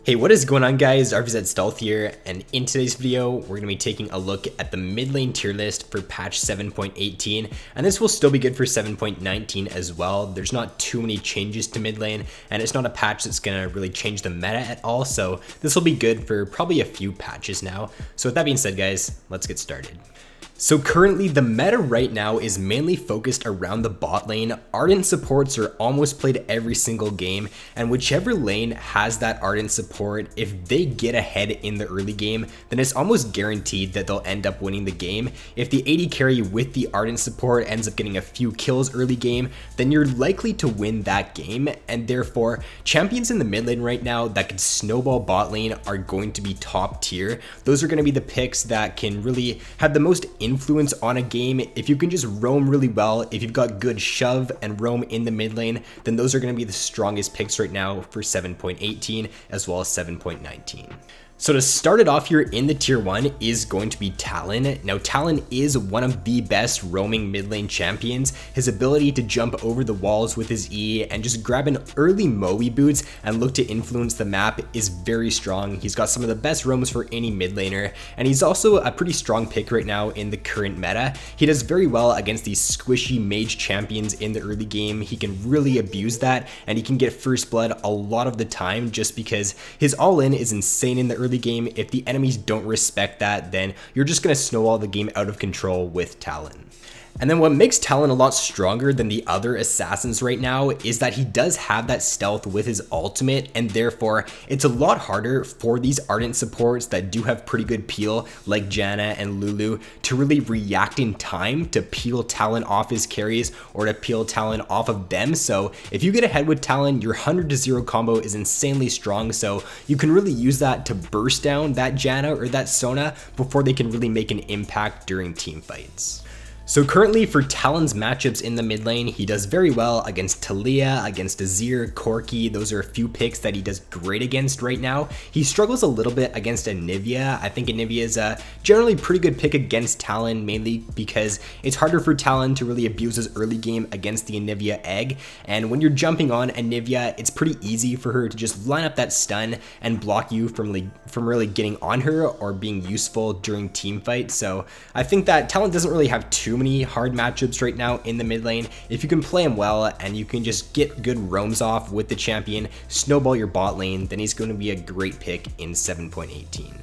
Hey, what is going on guys? RvzStealth here, and in today's video, we're going to be taking a look at the mid lane tier list for patch 7.18, and this will still be good for 7.19 as well. There's not too many changes to mid lane, and it's not a patch that's going to really change the meta at all, so this will be good for probably a few patches now. So with that being said guys, let's get started. So currently the meta right now is mainly focused around the bot lane. Ardent supports are almost played every single game, and whichever lane has that Ardent support, if they get ahead in the early game, then it's almost guaranteed that they'll end up winning the game. If the AD carry with the Ardent support ends up getting a few kills early game, then you're likely to win that game, and therefore champions in the mid lane right now that can snowball bot lane are going to be top tier. Those are going to be the picks that can really have the most influence on a game. If you can just roam really well, if you've got good shove and roam in the mid lane, then those are going to be the strongest picks right now for 7.18 as well as 7.19. So to start it off here in the tier 1 is going to be Talon. Now Talon is one of the best roaming mid lane champions. His ability to jump over the walls with his E and just grab an early Moe boots and look to influence the map is very strong. He's got some of the best roams for any mid laner, and he's also a pretty strong pick right now in the current meta. He does very well against these squishy mage champions in the early game. He can really abuse that, and he can get first blood a lot of the time just because his all-in is insane in the early game. If the enemies don't respect that, then you're just going to snowball the game out of control with Talon. And then what makes Talon a lot stronger than the other assassins right now is that he does have that stealth with his ultimate, and therefore it's a lot harder for these Ardent supports that do have pretty good peel like Janna and Lulu to really react in time to peel Talon off his carries or to peel Talon off of them. So if you get ahead with Talon, your 100-0 combo is insanely strong, so you can really use that to burst down that Janna or that Sona before they can really make an impact during team fights. So currently for Talon's matchups in the mid lane, he does very well against Talia, against Azir, Corki. Those are a few picks that he does great against right now. He struggles a little bit against Anivia. I think Anivia is a generally pretty good pick against Talon, mainly because it's harder for Talon to really abuse his early game against the Anivia egg. And when you're jumping on Anivia, it's pretty easy for her to just line up that stun and block you from really getting on her or being useful during team fights. So I think that Talon doesn't really have too many hard matchups right now in the mid lane. If you can play him well and you can just get good roams off with the champion, snowball your bot lane, then he's going to be a great pick in 7.18.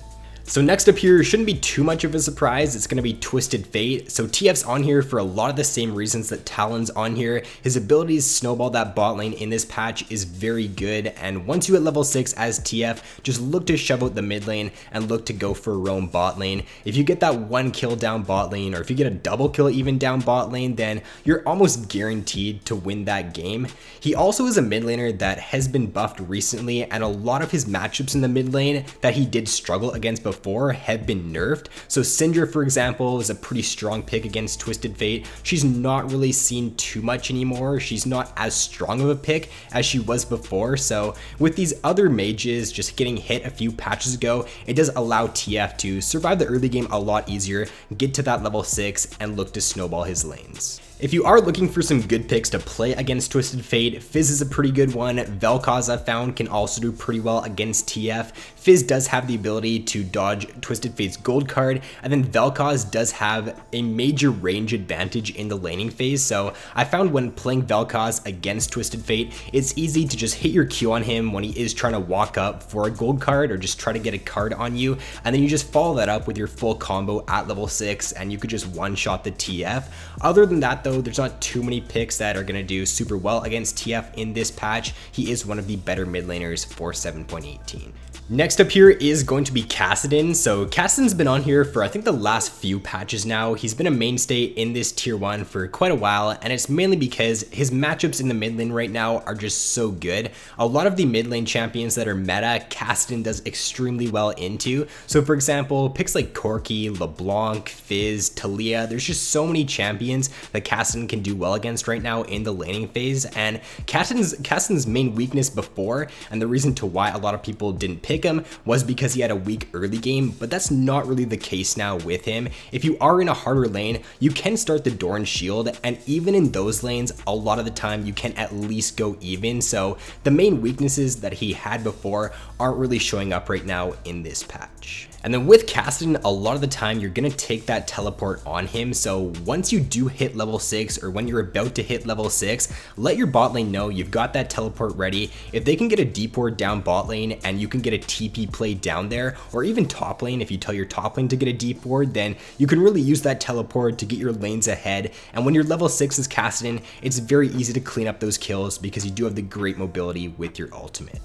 So next up here shouldn't be too much of a surprise. It's going to be Twisted Fate. So TF's on here for a lot of the same reasons that Talon's on here. His ability to snowball that bot lane in this patch is very good, and once you hit level 6 as TF, just look to shove out the mid lane and look to go for roam bot lane. If you get that one kill down bot lane, or if you get a double kill even down bot lane, then you're almost guaranteed to win that game. He also is a mid laner that has been buffed recently, and a lot of his matchups in the mid lane that he did struggle against before have been nerfed. So Syndra, for example, is a pretty strong pick against Twisted Fate. She's not really seen too much anymore. She's not as strong of a pick as she was before. So with these other mages just getting hit a few patches ago, it does allow TF to survive the early game a lot easier, get to that level 6, and look to snowball his lanes. If you are looking for some good picks to play against Twisted Fate, Fizz is a pretty good one. Vel'Koz, I found, can also do pretty well against TF. Fizz does have the ability to dodge Twisted Fate's gold card, and then Vel'Koz does have a major range advantage in the laning phase. So I found when playing Vel'Koz against Twisted Fate, it's easy to just hit your Q on him when he is trying to walk up for a gold card or just try to get a card on you, and then you just follow that up with your full combo at level 6, and you could just one-shot the TF. Other than that though, there's not too many picks that are going to do super well against TF in this patch. He is one of the better mid laners for 7.18. Next up here is going to be Kassadin. So Kassadin's been on here for I think the last few patches now. He's been a mainstay in this tier 1 for quite a while, and it's mainly because his matchups in the mid lane right now are just so good. A lot of the mid lane champions that are meta, Kassadin does extremely well into. So for example, picks like Corki, LeBlanc, Fizz, Talia, there's just so many champions that Kassadin Kassadin can do well against right now in the laning phase, and Kassadin's main weakness before, and the reason to why a lot of people didn't pick him, was because he had a weak early game, but that's not really the case now with him. If you are in a harder lane, you can start the Doran shield, and even in those lanes, a lot of the time you can at least go even, so the main weaknesses that he had before aren't really showing up right now in this patch. And then with Kassadin, a lot of the time you're gonna take that teleport on him, so once you do hit level 6 or when you're about to hit level 6, let your bot lane know you've got that teleport ready. If they can get a deep ward down bot lane and you can get a TP play down there, or even top lane, if you tell your top lane to get a deep ward, then you can really use that teleport to get your lanes ahead. And when you're level 6 as Kassadin, it's very easy to clean up those kills because you do have the great mobility with your ultimate.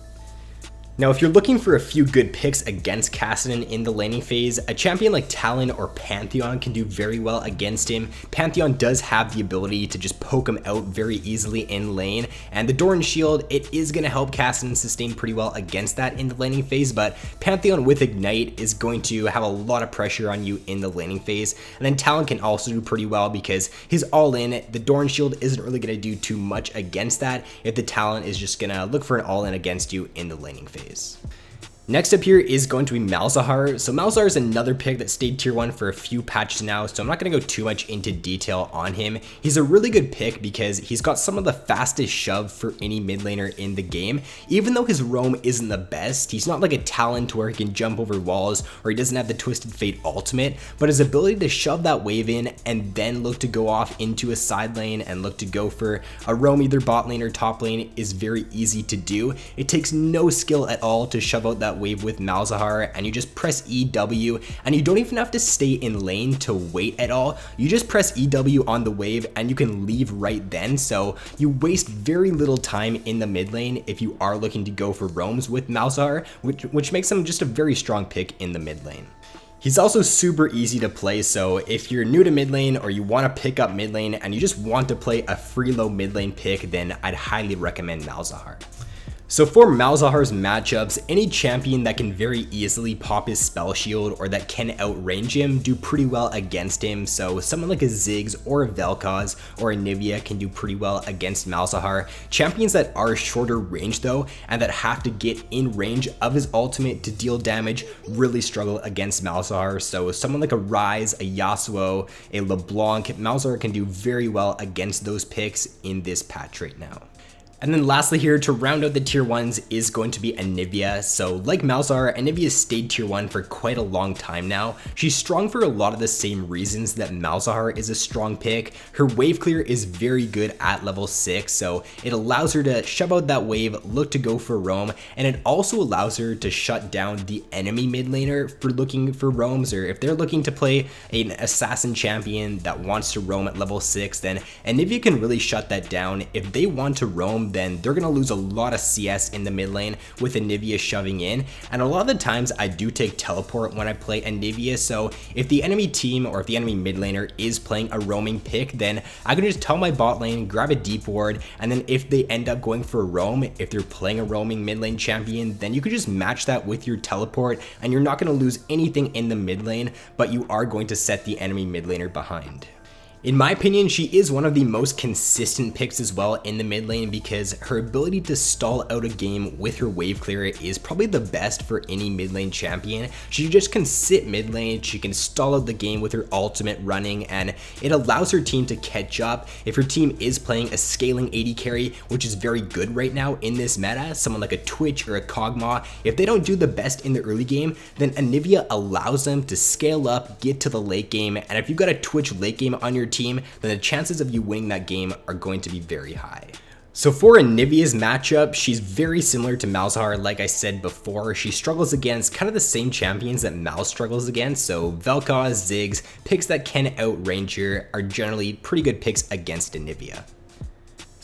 Now, if you're looking for a few good picks against Kassadin in the laning phase, a champion like Talon or Pantheon can do very well against him. Pantheon does have the ability to just poke him out very easily in lane, and the Doran shield, it is going to help Kassadin sustain pretty well against that in the laning phase, but Pantheon with Ignite is going to have a lot of pressure on you in the laning phase. And then Talon can also do pretty well because he's all in. The Doran shield isn't really going to do too much against that if the Talon is just going to look for an all in against you in the laning phase. Next up here is going to be Malzahar. So Malzahar is another pick that stayed tier 1 for a few patches now, so I'm not going to go too much into detail on him. He's a really good pick because he's got some of the fastest shove for any mid laner in the game. Even though his roam isn't the best, he's not like a Talon to where he can jump over walls or he doesn't have the Twisted Fate ultimate, but his ability to shove that wave in and then look to go off into a side lane and look to go for a roam either bot lane or top lane is very easy to do. It takes no skill at all to shove out that wave with Malzahar, and you just press EW, and you don't even have to stay in lane to wait at all. You just press EW on the wave and you can leave right then, so you waste very little time in the mid lane if you are looking to go for roams with Malzahar, which makes him just a very strong pick in the mid lane. He's also super easy to play, so if you're new to mid lane or you want to pick up mid lane and you just want to play a free low mid lane pick, then I'd highly recommend Malzahar. So for Malzahar's matchups, any champion that can very easily pop his spell shield or that can outrange him do pretty well against him. So someone like a Ziggs or a Vel'Koz or a Anivia can do pretty well against Malzahar. Champions that are shorter range though, and that have to get in range of his ultimate to deal damage really struggle against Malzahar. So someone like a Ryze, a Yasuo, a LeBlanc, Malzahar can do very well against those picks in this patch right now. And then lastly here, to round out the tier 1s is going to be Anivia. So like Malzahar, Anivia stayed tier 1 for quite a long time now. She's strong for a lot of the same reasons that Malzahar is a strong pick. Her wave clear is very good at level 6, so it allows her to shove out that wave, look to go for roam, and it also allows her to shut down the enemy mid laner for looking for roams, or if they're looking to play an assassin champion that wants to roam at level 6, then Anivia can really shut that down. If they want to roam, then they're going to lose a lot of CS in the mid lane with Anivia shoving in, and a lot of the times I do take teleport when I play Anivia, so if the enemy team or if the enemy mid laner is playing a roaming pick, then I can just tell my bot lane, grab a deep ward, and then if they end up going for a roam, if they're playing a roaming mid lane champion, then you could just match that with your teleport, and you're not going to lose anything in the mid lane, but you are going to set the enemy mid laner behind. In my opinion, she is one of the most consistent picks as well in the mid lane because her ability to stall out a game with her wave clear is probably the best for any mid lane champion. She just can sit mid lane, she can stall out the game with her ultimate running, and it allows her team to catch up. If her team is playing a scaling AD carry, which is very good right now in this meta, someone like a Twitch or a Kog'Maw, if they don't do the best in the early game, then Anivia allows them to scale up, get to the late game, and if you've got a Twitch late game on your team, then the chances of you winning that game are going to be very high. So for Anivia's matchup, she's very similar to Malzahar. Like I said before, she struggles against kind of the same champions that Mal struggles against. So Vel'Koz, Ziggs, picks that can outrange her are generally pretty good picks against Anivia.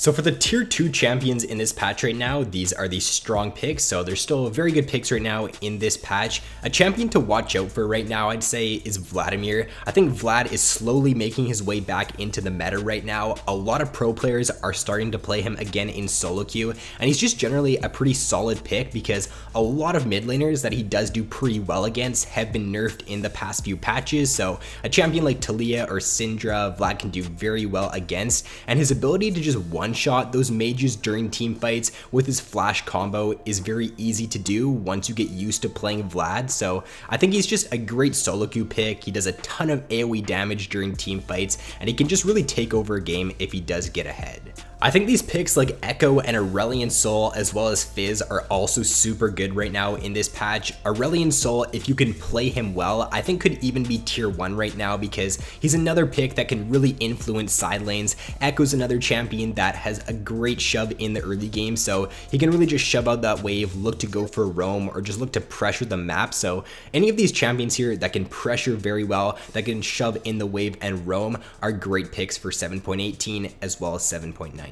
So for the tier 2 champions in this patch right now, these are the strong picks, so there's still very good picks right now in this patch. A champion to watch out for right now, I'd say, is Vladimir. I think Vlad is slowly making his way back into the meta right now. A lot of pro players are starting to play him again in solo queue, and he's just generally a pretty solid pick because a lot of mid laners that he does do pretty well against have been nerfed in the past few patches, so a champion like Talia or Syndra, Vlad can do very well against, and his ability to just one-shot those mages during team fights with his flash combo is very easy to do once you get used to playing Vlad. So I think he's just a great solo queue pick. He does a ton of AoE damage during team fights, and he can just really take over a game if he does get ahead. I think these picks like Echo and Aurelion Sol as well as Fizz are also super good right now in this patch. Aurelion Sol, if you can play him well, I think could even be tier 1 right now because he's another pick that can really influence side lanes. Echo's another champion that has a great shove in the early game, so he can really just shove out that wave, look to go for roam, or just look to pressure the map. So any of these champions here that can pressure very well, that can shove in the wave and roam, are great picks for 7.18 as well as 7.19.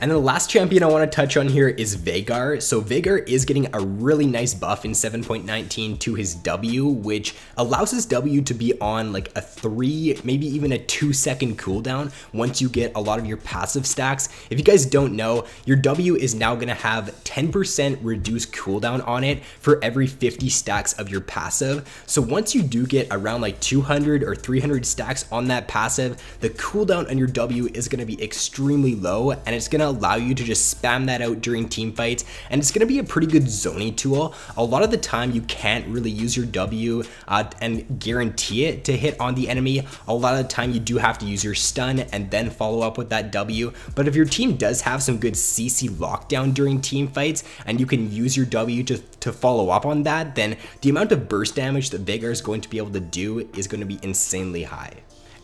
And then the last champion I want to touch on here is Veigar. So Veigar is getting a really nice buff in 7.19 to his W, which allows his W to be on like a 3, maybe even a 2-second cooldown once you get a lot of your passive stacks. If you guys don't know, your W is now going to have 10% reduced cooldown on it for every 50 stacks of your passive. So once you do get around like 200 or 300 stacks on that passive, the cooldown on your W is going to be extremely low, and it's going to allow you to just spam that out during team fights, and it's going to be a pretty good zoning tool. A lot of the time you can't really use your W and guarantee it to hit on the enemy. A lot of the time you do have to use your stun and then follow up with that W, but if your team does have some good CC lockdown during team fights and you can use your W to follow up on that, then the amount of burst damage that Veigar is going to be able to do is going to be insanely high.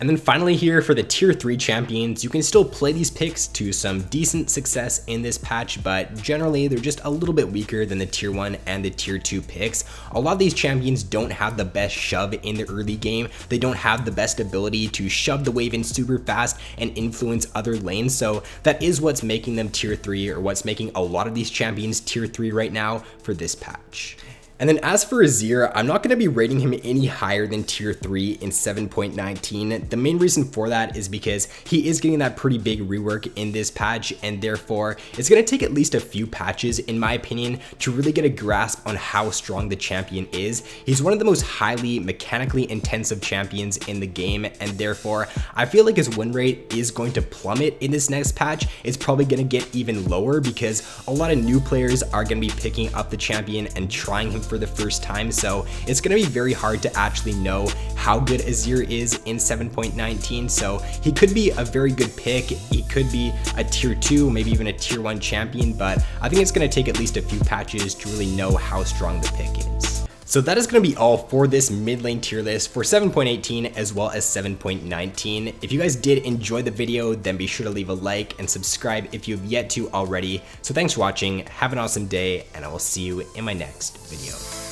And then finally here for the tier 3 champions, you can still play these picks to some decent success in this patch, but generally they're just a little bit weaker than the tier 1 and the tier 2 picks. A lot of these champions don't have the best shove in the early game. They don't have the best ability to shove the wave in super fast and influence other lanes. So that is what's making them tier 3, or what's making a lot of these champions tier 3 right now for this patch. And then as for Azir, I'm not going to be rating him any higher than tier 3 in 7.19. The main reason for that is because he is getting that pretty big rework in this patch, and therefore it's going to take at least a few patches, in my opinion, to really get a grasp on how strong the champion is. He's one of the most highly mechanically intensive champions in the game, and therefore I feel like his win rate is going to plummet in this next patch. It's probably going to get even lower because a lot of new players are going to be picking up the champion and trying him for the first time, so it's going to be very hard to actually know how good Azir is in 7.19. So he could be a very good pick, he could be a tier 2, maybe even a tier 1 champion, but I think it's going to take at least a few patches to really know how strong the pick is. So that is going to be all for this mid lane tier list for 7.18 as well as 7.19. If you guys did enjoy the video, then be sure to leave a like and subscribe if you have yet to already. So thanks for watching, have an awesome day, and I will see you in my next video.